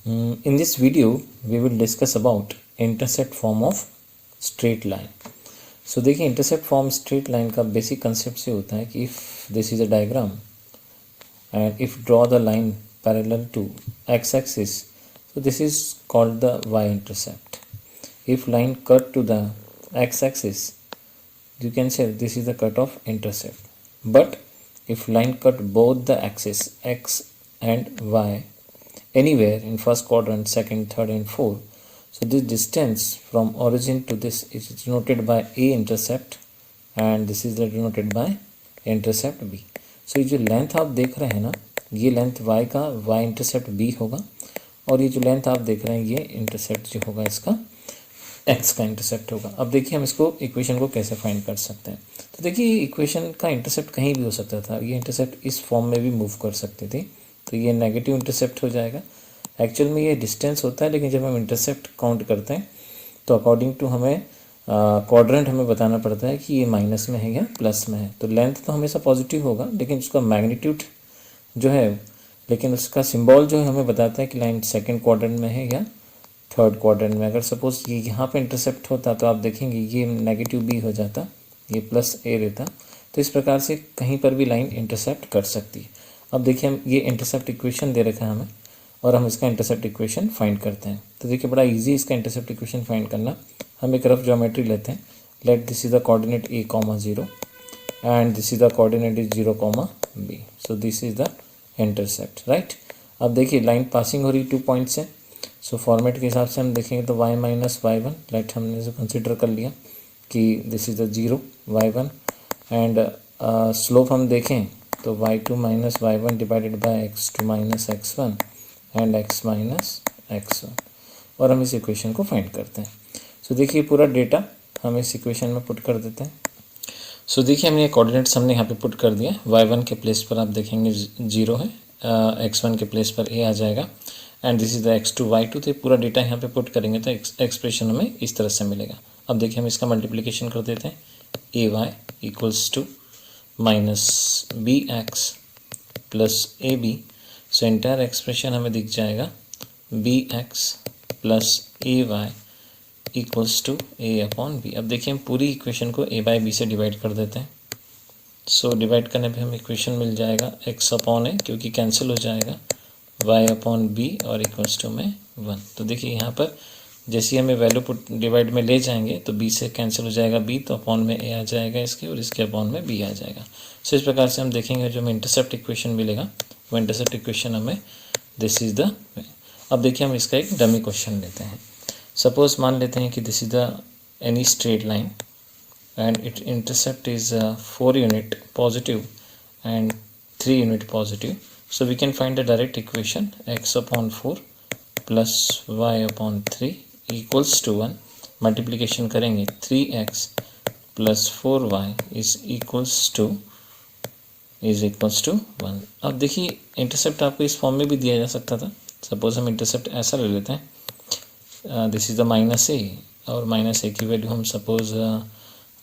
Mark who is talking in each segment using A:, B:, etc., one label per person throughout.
A: In this video, we will discuss about intercept form of straight line. So देखिए intercept form straight line का basic concept ये होता है कि if this is a diagram and if draw the line parallel to x-axis, so this is called the y-intercept. If line cut to the x-axis, you can say this is the cut of intercept. But if line cut both the axes x and y anywhere in first quadrant, second, third and fourth, so this distance from origin to this is denoted by a intercept and this is denoted by intercept b. So ये जो length आप देख रहे हैं ना, ये length y का y intercept b होगा और ये जो लेंथ आप देख रहे हैं ये इंटरसेप्ट जो होगा इसका x का इंटरसेप्ट होगा. अब देखिए हम इसको इक्वेशन को कैसे फाइंड कर सकते हैं. तो देखिए इक्वेशन का इंटरसेप्ट कहीं भी हो सकता था. ये इंटरसेप्ट इस फॉर्म में भी मूव कर सकते थे, तो ये नेगेटिव इंटरसेप्ट हो जाएगा. एक्चुअल में ये डिस्टेंस होता है, लेकिन जब हम इंटरसेप्ट काउंट करते हैं तो अकॉर्डिंग टू हमें क्वाड्रेंट हमें बताना पड़ता है कि ये माइनस में है या प्लस में है. तो लेंथ तो हमेशा पॉजिटिव होगा, लेकिन उसका मैग्नीट्यूड जो है, लेकिन उसका सिंबल जो है हमें बताता है कि लाइन सेकेंड क्वाड्रेंट में है या थर्ड क्वाड्रेंट में. अगर सपोज ये यहाँ पे इंटरसेप्ट होता तो आप देखेंगे ये नेगेटिव बी हो जाता, ये प्लस ए रहता. तो इस प्रकार से कहीं पर भी लाइन इंटरसेप्ट कर सकती है. अब देखिए हम ये इंटरसेप्ट इक्वेशन दे रखा है हमें और हम इसका इंटरसेप्ट इक्वेशन फाइंड करते हैं. तो देखिए बड़ा इजी इसका इंटरसेप्ट इक्वेशन फाइंड करना. हम एक रफ ज्योमेट्री लेते हैं. Let this is the coordinate a, 0 and this is the coordinate is 0, b. So this is the intercept, right. अब देखिए लाइन पासिंग हो रही 2 पॉइंट से. सो फॉर्मेट के हिसाब से हम देखेंगे तो y माइनस y1, लेट हमने इसे कंसिडर कर लिया कि this is the 0 y1 and slope हम देखें तो y2 minus y1 divided by x2 minus x1 and x minus x1, और हम इस इक्वेशन को फाइंड करते हैं. सो देखिए पूरा डेटा हम इस इक्वेशन में पुट कर देते हैं. सो देखिए हमने कोऑर्डिनेट्स हमने यहाँ पे पुट कर दिया. y1 के प्लेस पर आप देखेंगे 0 है, x1 के प्लेस पर a आ जाएगा and this is the x2 y2. तो पूरा डेटा यहाँ पे पुट करेंगे तो एक्सप्रेशन हमें इस तरह से मिलेगा. अब देखिए हम इसका मल्टीप्लिकेशन कर देते हैं. ay equals to minus B X plus A B. So entire expression हमें दिख जाएगा B X plus A Y equals to A upon B. अब देखिए हम पूरी इक्वेशन को a बाई बी से डिवाइड कर देते हैं. सो डिवाइड करने पे हमें इक्वेशन मिल जाएगा x अपॉन ए, क्योंकि कैंसिल हो जाएगा, y अपॉन बी और इक्वल्स टू में 1. तो देखिए यहाँ पर जैसे हमें वैल्यू पुट डिवाइड में ले जाएंगे तो b से कैंसिल हो जाएगा b, तो अपॉन में a आ जाएगा इसके और इसके अपॉन में b आ जाएगा. सो इस प्रकार से हम देखेंगे जो हमें इंटरसेप्ट इक्वेशन मिलेगा वो इंटरसेप्ट इक्वेशन हमें दिस इज द. अब देखिए हम इसका एक डमी क्वेश्चन लेते हैं. सपोज मान लेते हैं कि this is the any straight line and it intercept is 4 unit positive and 3 unit positive. So we can find the direct equation x upon 4 plus y upon 3 equals to 1. Multiplication करेंगे 3x plus 4y is equals to 1. अब देखिए intercept आपको इस form में भी दिया जा सकता था. सपोज हम इंटरसेप्ट ऐसा ले लेते हैं, दिस इज़ द माइनस ए, और माइनस ए की वैल्यू हम सपोज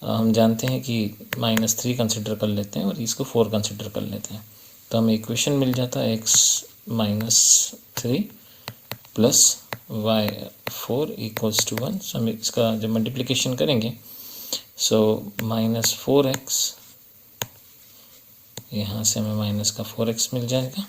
A: हम जानते हैं कि -3 कंसिडर कर लेते हैं और इसको 4 कंसिडर कर लेते हैं. तो हमें इक्वेशन मिल जाता है x minus 3 plus y 4 equals to 1. So हम इसका जब मल्टीप्लिकेशन करेंगे सो -4x, यहाँ से हमें माइनस का 4x मिल जाएगा